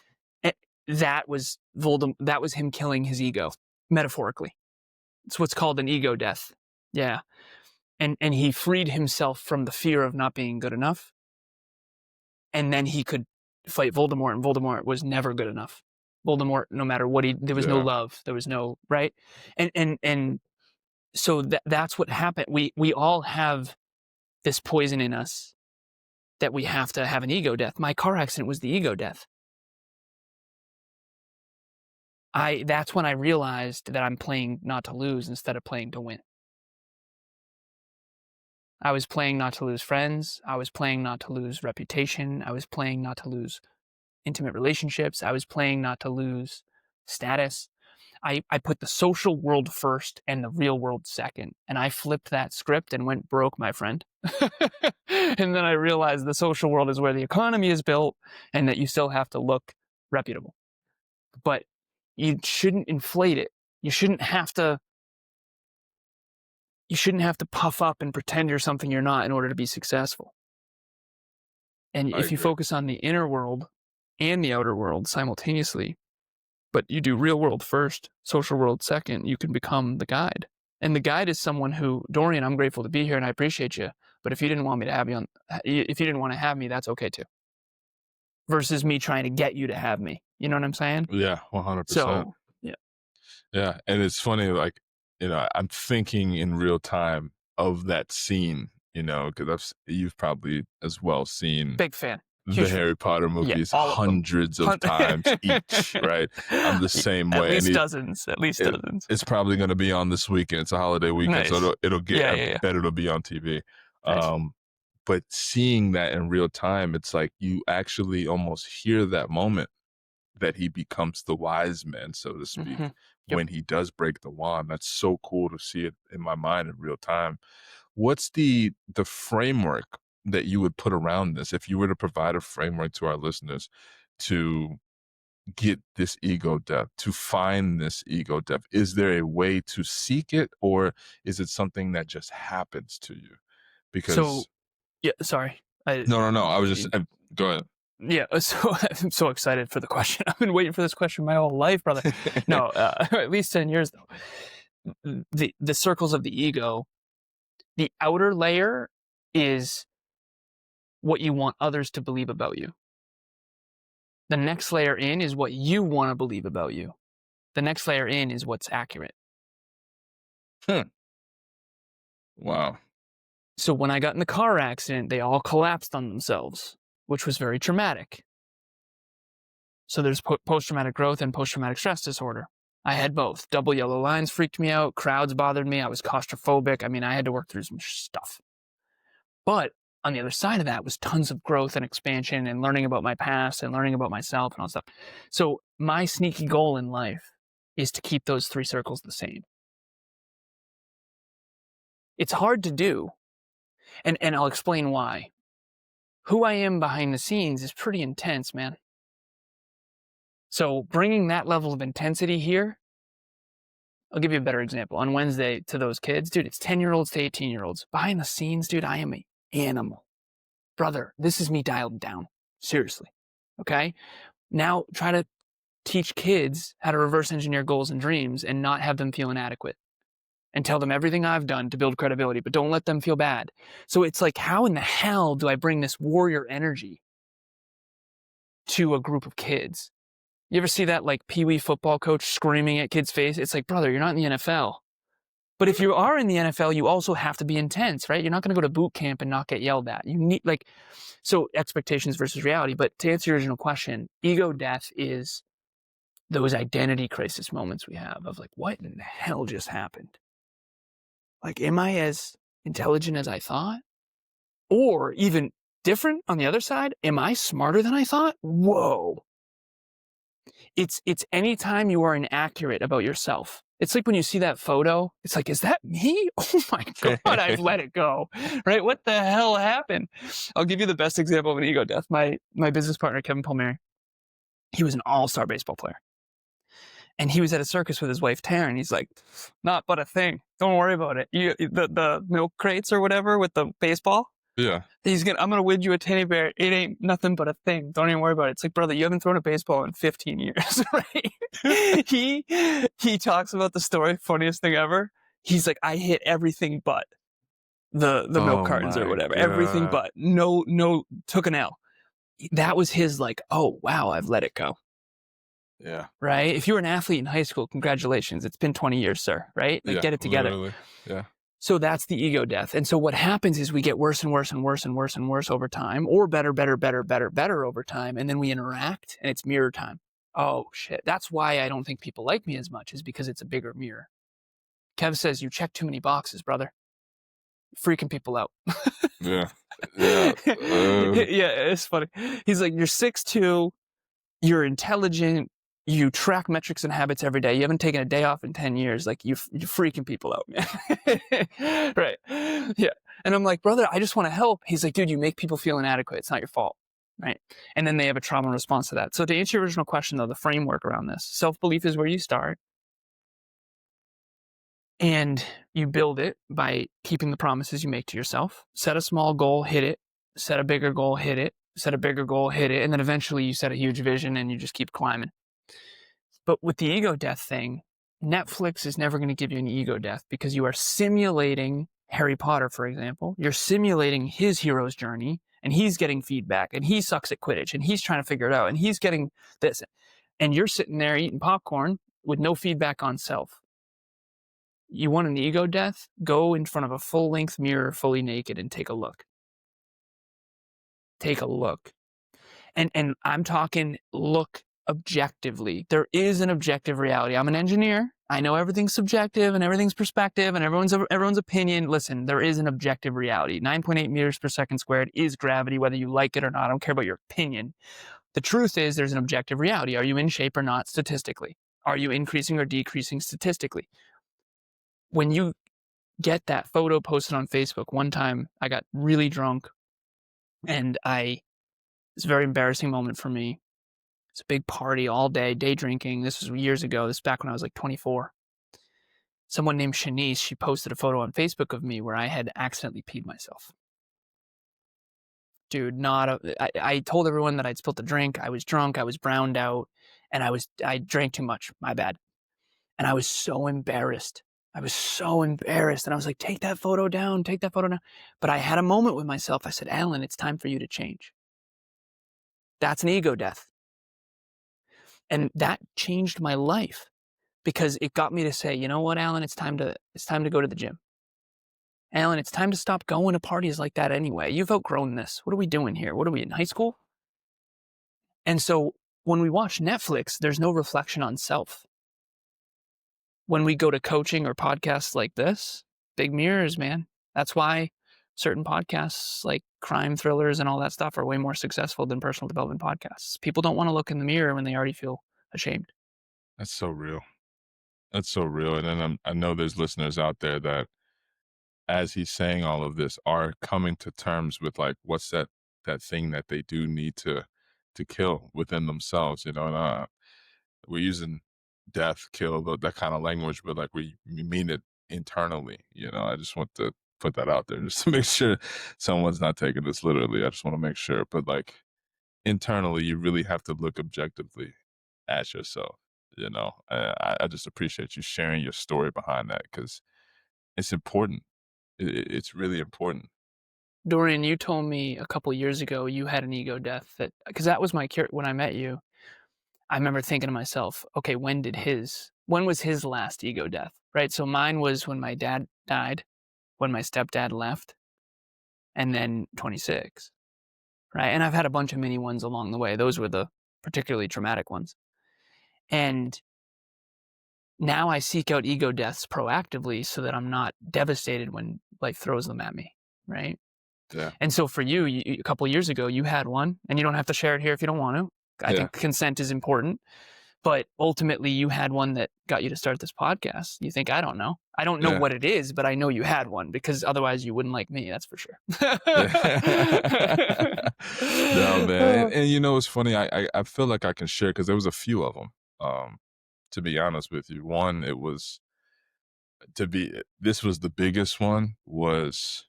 That was Voldemort. That was him killing his ego, metaphorically. It's what's called an ego death. Yeah. And he freed himself from the fear of not being good enough. And then he could fight Voldemort, and Voldemort was never good enough. Voldemort, no matter what there was no love. There was no, right? And so that's what happened. We all have this poison in us that we have to have an ego death. My car accident was the ego death. That's when I realized that I'm playing not to lose instead of playing to win. I was playing not to lose friends. I was playing not to lose reputation. I was playing not to lose intimate relationships. I was playing not to lose status. I put the social world first and the real world second. And I flipped that script and went broke, my friend. And then I realized the social world is where the economy is built and that you still have to look reputable. But you shouldn't inflate it. You shouldn't have to puff up and pretend you're something you're not in order to be successful. And if you focus on the inner world and the outer world simultaneously, but you do real world first, social world second, you can become the guide. And the guide is someone who, Dorian, I'm grateful to be here and I appreciate you. But if you didn't want me to have you if you didn't want to have me, that's okay too. Versus me trying to get you to have me. You know what I'm saying? Yeah, 100%. So, yeah. Yeah, and it's funny, like, I'm thinking in real time of that scene, because you've probably as well seen Big fan. the Harry Potter movies hundreds of times each, right? I'm the same way. At least dozens. It's probably going to be on this weekend. It's a holiday weekend, Nice. so it'll get, Yeah. I bet it'll be on TV. Nice. But seeing that in real time, it's like you actually almost hear that moment that he becomes the wise man, so to speak, Yep. when he does break the wand. That's so cool to see it in my mind in real time. What's the framework that you would put around this if you were to provide a framework to our listeners to get this ego depth, to find this ego depth? Is there a way to seek it, or is it something that just happens to you? So Because yeah, sorry. I no, I was just go ahead. Yeah, so I'm so excited for the question. I've been waiting for this question my whole life, brother. No, at least 10 years though. The circles of the ego, the outer layer is what you want others to believe about you. The next layer in is what you want to believe about you. The next layer in is what's accurate. Hmm. Wow. So when I got in the car accident, they all collapsed on themselves, which was very traumatic. So there's post-traumatic growth and post-traumatic stress disorder. I had both. Double yellow lines freaked me out. Crowds bothered me. I was claustrophobic. I mean, I had to work through some stuff. But on the other side of that was tons of growth and expansion and learning about my past and learning about myself and all that stuff. So my sneaky goal in life is to keep those three circles the same. It's hard to do. And I'll explain why. Who I am behind the scenes is pretty intense, man. So bringing that level of intensity here, I'll give you a better example. On Wednesday to those kids, dude, it's 10-year-olds to 18-year-olds. Behind the scenes, dude, I am an animal. Brother, this is me dialed down. Seriously. Okay? Now try to teach kids how to reverse engineer goals and dreams and not have them feel inadequate. And tell them everything I've done to build credibility, but don't let them feel bad. So it's like, how in the hell do I bring this warrior energy to a group of kids? You ever see that like Pee Wee football coach screaming at kids' face? It's like, brother, you're not in the NFL. But if you are in the NFL, you also have to be intense, right? You're not going to go to boot camp and not get yelled at. You need so expectations versus reality. But to answer your original question, ego death is those identity crisis moments we have of like, what in the hell just happened? Like, am I as intelligent as I thought? Or even different on the other side, am I smarter than I thought? Whoa. It's anytime you are inaccurate about yourself. It's like when you see that photo, it's like, is that me? Oh my God, I've let it go. Right? What the hell happened? I'll give you the best example of an ego death. My business partner, Kevin Palmieri, he was an all-star baseball player. And he was at a circus with his wife, Taryn. He's like, not but a thing. Don't worry about it. The milk crates or whatever with the baseball. Yeah. I'm gonna win you a teddy bear. It ain't nothing but a thing. Don't even worry about it. It's like, brother, you haven't thrown a baseball in 15 years, right? he talks about the story, funniest thing ever. He's like, I hit everything but the milk Oh cartons or my whatever. Everything god. but no took an L. That was his like, oh wow, I've let it go. Yeah. Right? If you were an athlete in high school, congratulations. It's been 20 years, sir. Right? Like, Yeah. get it together. Literally. Yeah. So that's the ego death. And so what happens is we get worse and worse and worse and worse and worse over time, or better over time. And then we interact and it's mirror time. Oh shit. That's why I don't think people like me as much, is because it's a bigger mirror. Kev says, you check too many boxes, brother. Freaking people out. Yeah. Yeah. Yeah, it's funny. He's like, you're 6'2", you're intelligent, you track metrics and habits every day. You haven't taken a day off in 10 years. Like, you're freaking people out, man. Right. Yeah. And I'm like, brother, I just want to help. He's like, dude, you make people feel inadequate. It's not your fault. Right. And then they have a trauma response to that. So to answer your original question, though, the framework around this, self-belief is where you start. And you build it by keeping the promises you make to yourself. Set a small goal, hit it. Set a bigger goal, hit it. Set a bigger goal, hit it. And then eventually you set a huge vision and you just keep climbing. But with the ego death thing, Netflix is never going to give you an ego death, because you are simulating Harry Potter, for example. You're simulating his hero's journey, and he's getting feedback, and he sucks at Quidditch, and he's trying to figure it out, and he's getting this. And you're sitting there eating popcorn with no feedback on self. You want an ego death? Go in front of a full-length mirror, fully naked, and take a look. Take a look. And I'm talking look objectively. There is an objective reality. I'm an engineer. I know everything's subjective and everything's perspective and everyone's opinion. Listen, there is an objective reality. 9.8 meters per second squared is gravity, whether you like it or not. I don't care about your opinion. The truth is there's an objective reality. Are you in shape or not statistically? Are you increasing or decreasing statistically? When you get that photo posted on Facebook, one time I got really drunk and it's a very embarrassing moment for me. It's a big party all day drinking. This was years ago. This is back when I was like 24. Someone named Shanice, she posted a photo on Facebook of me where I had accidentally peed myself. Dude, I told everyone that I'd spilt a drink. I was drunk. I was browned out, and I drank too much. My bad. And I was so embarrassed. And I was like, take that photo down. But I had a moment with myself. I said, Alan, it's time for you to change. That's an ego death. And that changed my life because it got me to say, you know what, Alan, it's time to go to the gym. Alan, it's time to stop going to parties like that anyway. You've outgrown this. What are we doing here? What are we in high school? And so when we watch Netflix, there's no reflection on self. When we go to coaching or podcasts like this, big mirrors, man. That's why certain podcasts like crime thrillers and all that stuff are way more successful than personal development podcasts. People don't want to look in the mirror when they already feel ashamed. That's so real. That's so real. And then I know there's listeners out there that, as he's saying all of this, are coming to terms with like, what's that thing that they do need to kill within themselves, and we're using death, kill, that kind of language, but like we mean it internally. I just want to put that out there just to make sure someone's not taking this literally. I just want to make sure, but like internally, you really have to look objectively at yourself. I just appreciate you sharing your story behind that because it's important. It's really important. Dorian, you told me a couple years ago you had an ego death because that was when I met you. I remember thinking to myself, okay, when was his last ego death, right? So mine was when my dad died, when my stepdad left, and then 26, right? And I've had a bunch of mini ones along the way. Those were the particularly traumatic ones. And now I seek out ego deaths proactively so that I'm not devastated when life throws them at me, right? Yeah. And so for you, a couple of years ago, you had one, and you don't have to share it here if you don't want to. I think consent is important, but ultimately you had one that got you to start this podcast. You think, I don't know what it is, but I know you had one because otherwise you wouldn't like me. That's for sure. No, man. And it's funny. I feel like I can share because there was a few of them. To be honest with you, one, this was the biggest one, was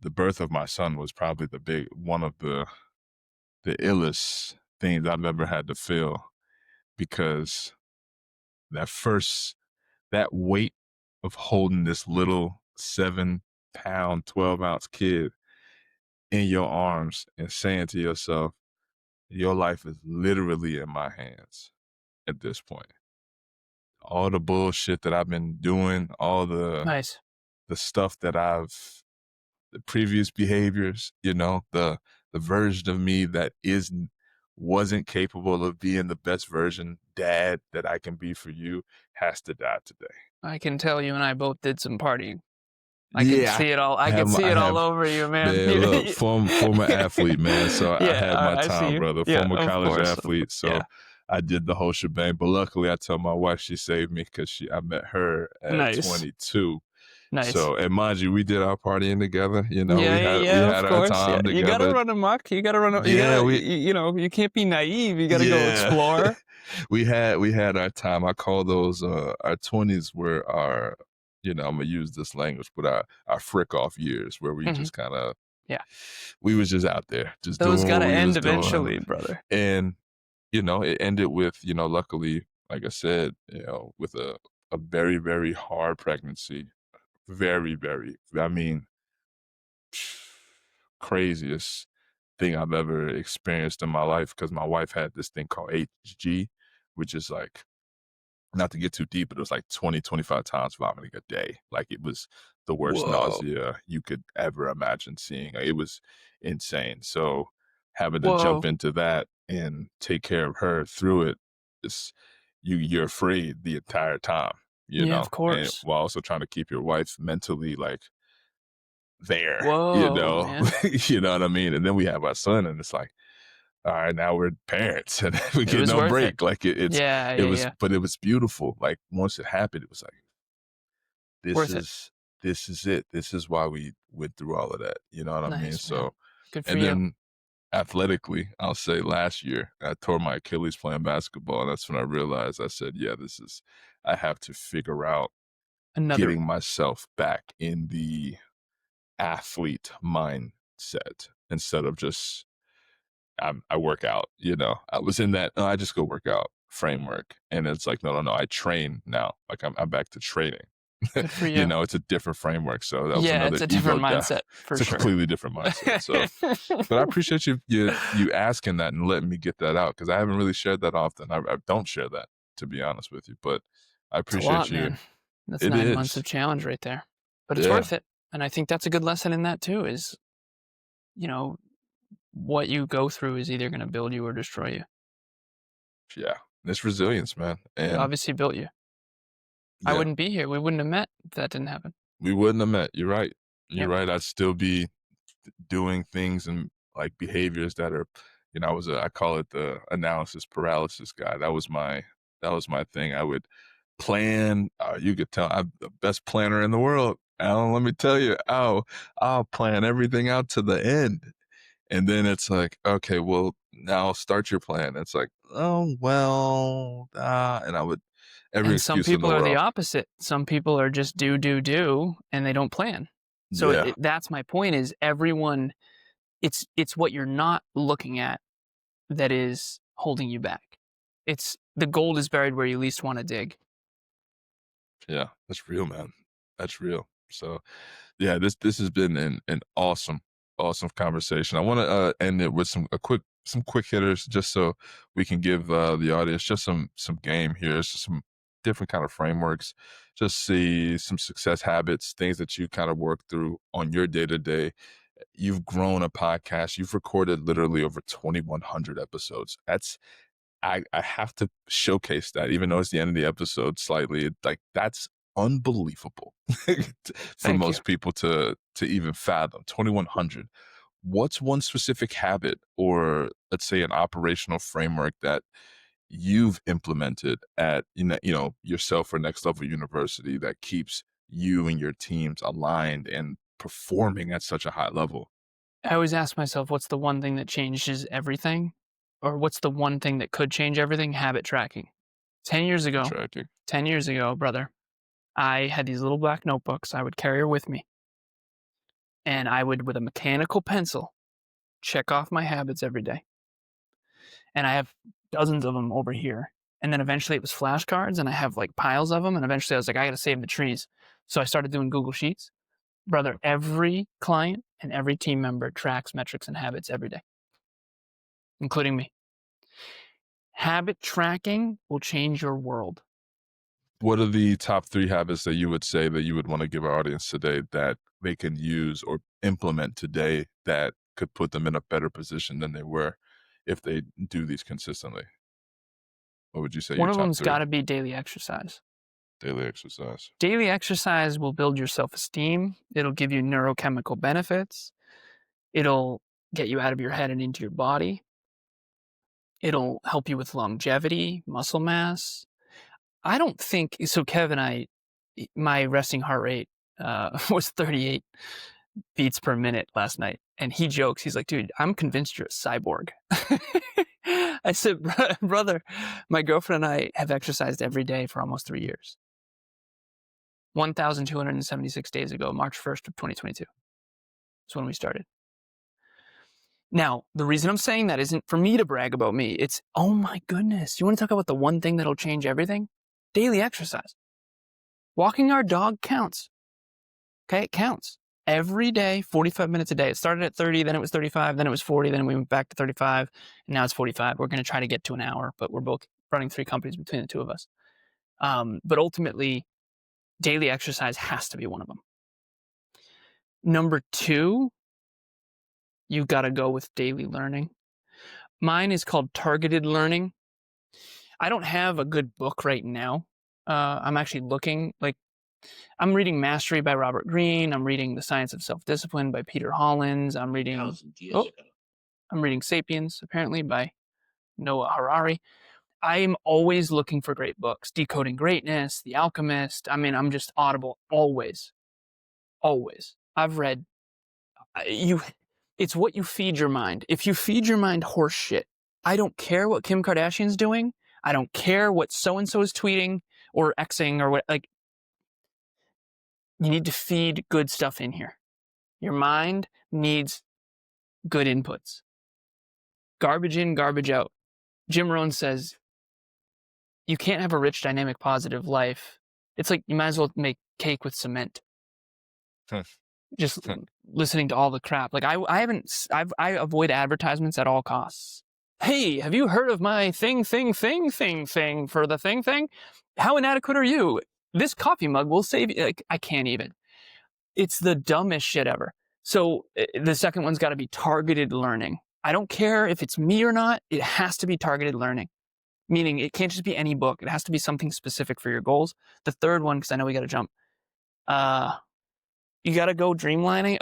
the birth of my son. Was probably one of the illest things I've ever had to feel, because that weight of holding this little 7-pound, 12-ounce kid in your arms and saying to yourself, your life is literally in my hands at this point. All the bullshit that I've been doing, all the Nice. the stuff that the previous behaviors, the version of me that wasn't capable of being the best version dad that I can be for you, has to die today. I can tell you and I both did some partying. I can see it all. I can see it all over you, man. Man, look, former athlete, man. So I had my time, brother. Former college athlete. So I did the whole shebang. But luckily, I tell my wife she saved me because I met her at 22. Nice. So, and mind you, we did our partying together. We had our time together. You got to run amok. You got to run. You can't be naive. You got to go explore. We had our time. I call those our 20s were our, I'm gonna use this language, but our frick off years, where we just kind of we was just out there, just those doing what we end was eventually, doing. Brother. And it ended with luckily, like I said, with a very, very hard pregnancy, very, very, I mean, craziest thing I've ever experienced in my life, because my wife had this thing called HG, which is like, not to get too deep, but it was like 20, 25 times vomiting a day. Like, it was the worst nausea you could ever imagine seeing. It was insane. So having to jump into that and take care of her through it, it's you're afraid the entire time, Yeah, of and course. while also trying to keep your wife mentally like there, Whoa, man. you know what I mean? And then we have our son, and it's like, all right, now we're parents, and we It get was no worth it. break. Like Yeah, it yeah, was, yeah. but it was beautiful. Like once it happened, it was like this Worth it. is this is it. This is why we went through all of that. You know what I mean? Nice, man. So, Good for and you. then athletically, I'll say last year I tore my Achilles playing basketball, and that's when I realized I said, yeah, I have to figure out Another getting myself back in the athlete mindset instead of just I work out. I was in that. "Oh, I just go work out" framework, and it's like, no, no, no. I train now. Like I'm back to training. good for you. It's a different framework. So that was Yeah, another it's a ego different death. mindset for It's a sure. completely different mindset. So, but I appreciate you asking that and letting me get that out because I haven't really shared that often. I don't share that, to be honest with you, but I It's a lot, appreciate you. man. That's It 9 months is, of challenge right there. But it's yeah, worth it. And I think that's a good lesson in that too is, you know, what you go through is either going to build you or destroy you. yeah. It's resilience, man, It and obviously built you. I yeah, wouldn't be here. We wouldn't have met if that didn't happen. we wouldn't have met. You're right. You're Yep. right. I'd still be doing things and like behaviors that are, I call it the analysis paralysis guy. That was my thing. I would plan. You could tell I'm the best planner in the world. Alan, let me tell you, I'll plan everything out to the end. And then it's like, okay, well, now start your plan. It's like, oh, well, and I would, every And some excuse in the people are the world. opposite. Some people are just do, and they don't plan. So Yeah. that's my point is everyone, it's what you're not looking at that is holding you back. It's the gold is buried where you least want to dig. Yeah. That's real, man. That's real. So, yeah, this has been an awesome conversation. I want to end it with some quick hitters, just so we can give the audience just some game here, just some different kind of frameworks, just see some success habits, things that you kind of work through on your day to day. You've grown a podcast. You've recorded literally over 2,100 episodes. I have to showcase that, even though it's the end of the episode slightly. Like that's unbelievable for Thank you. most people to even fathom. 2,100. What's one specific habit or let's say an operational framework that you've implemented at yourself or Next Level University that keeps you and your teams aligned and performing at such a high level? I always ask myself, what's the one thing that changes everything? Or what's the one thing that could change everything? Habit tracking. 10 years Habit ago, tracking. 10 years ago, brother, I had these little black notebooks I would carry with me. And I would, with a mechanical pencil, check off my habits every day. And I have dozens of them over here. And then eventually it was flashcards, and I have like piles of them. And eventually I was like, I got to save the trees. So I started doing Google Sheets. Brother, every client and every team member tracks metrics and habits every day, including me. Habit tracking will change your world. What are the top 3 habits that you would say that you would wanna give our audience today that they can use or implement today that could put them in a better position than they were if they do these consistently? What would you say your One of top them's 3? got to be daily exercise. Daily exercise. Daily exercise will build your self esteem. It'll give you neurochemical benefits. It'll get you out of your head and into your body. It'll help you with longevity, muscle mass. I don't think so. Kevin, my resting heart rate was 38 beats per minute last night. And he jokes, he's like, dude, I'm convinced you're a cyborg. I said, brother, my girlfriend and I have exercised every day for almost 3 years. 1,276 days ago, March 1st of 2022. That's when we started. Now, the reason I'm saying that isn't for me to brag about me. It's, oh my goodness, you want to talk about the one thing that'll change everything? Daily exercise. Walking our dog counts. Okay, it counts. Every day, 45 minutes a day. It started at 30, then it was 35, then it was 40, then we went back to 35, and now it's 45. We're going to try to get to an hour, but we're both running 3 companies between the two of us. But ultimately, daily exercise has to be one of them. Number 2, you got to go with daily learning. Mine is called Targeted Learning. I don't have a good book right now. I'm actually looking, like, I'm reading Mastery by Robert Greene. I'm reading The Science of Self-Discipline by Peter Hollins. I'm reading Sapiens, apparently, by Noah Harari. I am always looking for great books. Decoding Greatness, The Alchemist. I mean, I'm just Audible always. Always. I've read it's what you feed your mind. If you feed your mind horse shit, I don't care what Kim Kardashian's doing. I don't care what so-and-so is tweeting or Xing or what, like, you need to feed good stuff in here. Your mind needs good inputs. Garbage in, garbage out. Jim Rohn says, you can't have a rich, dynamic, positive life. It's like you might as well make cake with cement. Just listening to all the crap. Like I avoid advertisements at all costs. Hey, have you heard of my thing for the thing? How inadequate are you? This coffee mug will save you. Like, I can't even. It's the dumbest shit ever. So the second one's got to be targeted learning. I don't care if it's me or not. It has to be targeted learning. Meaning it can't just be any book. It has to be something specific for your goals. The third one, because I know we got to jump. You got to go journaling.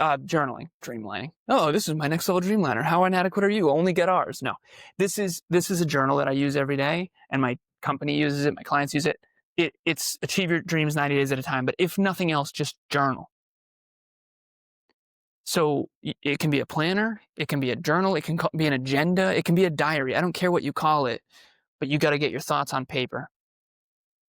Dreamlining. Oh, this is my next level dreamliner. How inadequate are you? Only get ours. No, this is a journal that I use every day, and my company uses it. My clients use it. It's achieve your dreams 90 days at a time. But if nothing else, just journal. So it can be a planner. It can be a journal. It can be an agenda. It can be a diary. I don't care what you call it, but you got to get your thoughts on paper.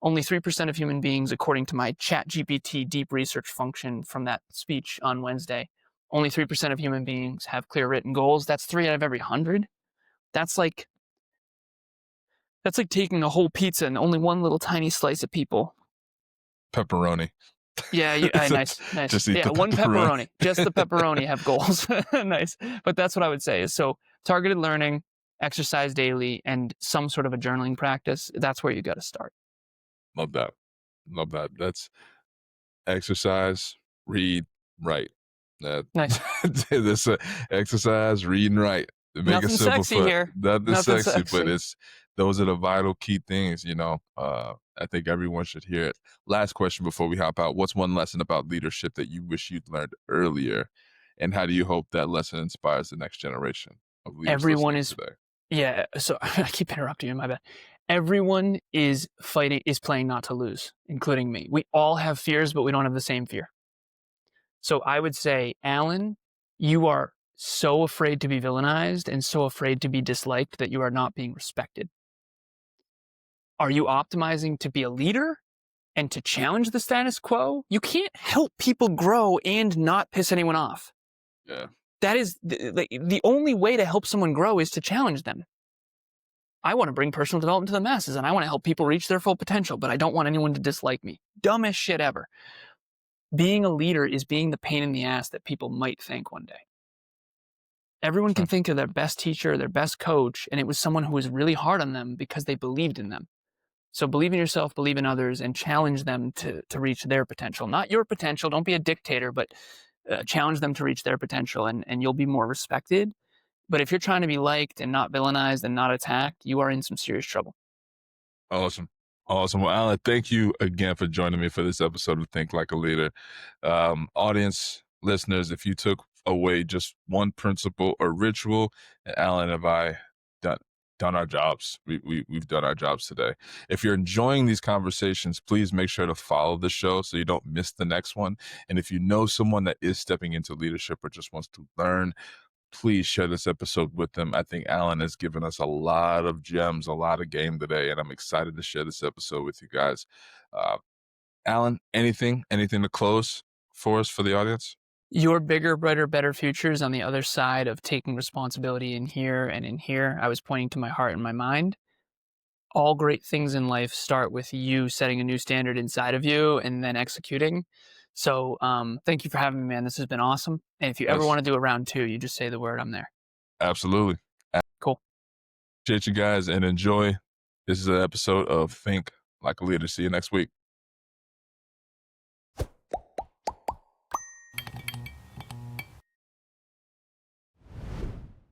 Only 3% of human beings, according to my ChatGPT deep research function from that speech on Wednesday, only 3% of human beings have clear written goals. That's 3 out of every 100. That's like taking a whole pizza and only one little tiny slice of people. Pepperoni. Yeah, nice. Just eat the one pepperoni. Just the pepperoni have goals. Nice. But that's what I would say is, so targeted learning, exercise daily, and some sort of a journaling practice. That's where you got to start. Love that. That's exercise, read, write. Nice. This exercise, read, and write. Make it simple sexy here. Nothing sexy, but those are the vital key things. I think everyone should hear it. Last question before we hop out: what's one lesson about leadership that you wish you'd learned earlier, and how do you hope that lesson inspires the next generation of leaders? Everyone is today? Yeah. So I keep interrupting you. My bad. Everyone is playing not to lose, including me. We all have fears, but we don't have the same fear. So I would say, Alan, you are so afraid to be villainized and so afraid to be disliked that you are not being respected. Are you optimizing to be a leader and to challenge the status quo? You can't help people grow and not piss anyone off. Yeah. That is the only way to help someone grow is to challenge them. I want to bring personal development to the masses, and I want to help people reach their full potential, but I don't want anyone to dislike me. Dumbest shit ever. Being a leader is being the pain in the ass that people might thank one day. Everyone can think of their best teacher, their best coach, and it was someone who was really hard on them because they believed in them. So believe in yourself, believe in others, and challenge them to reach their potential. Not your potential. Don't be a dictator, but challenge them to reach their potential, and you'll be more respected. But if you're trying to be liked and not villainized and not attacked, you are in some serious trouble. Awesome. Well, Alan, thank you again for joining me for this episode of Think Like a Leader. Audience, listeners, if you took away just one principle or ritual, Alan and I done our jobs. We've done our jobs today. If you're enjoying these conversations, please make sure to follow the show so you don't miss the next one. And if you know someone that is stepping into leadership or just wants to learn, please share this episode with them. I think Alan has given us a lot of gems, a lot of game today, and I'm excited to share this episode with you guys. Alan, anything to close for us, for the audience? Your bigger, brighter, better future is on the other side of taking responsibility in here and in here. I was pointing to my heart and my mind. All great things in life start with you setting a new standard inside of you and then executing. So thank you for having me, man. This has been awesome. And if you ever want to do a round 2, you just say the word, I'm there. Absolutely. Cool. Appreciate you guys and enjoy. This is an episode of Think Like a Leader. See you next week.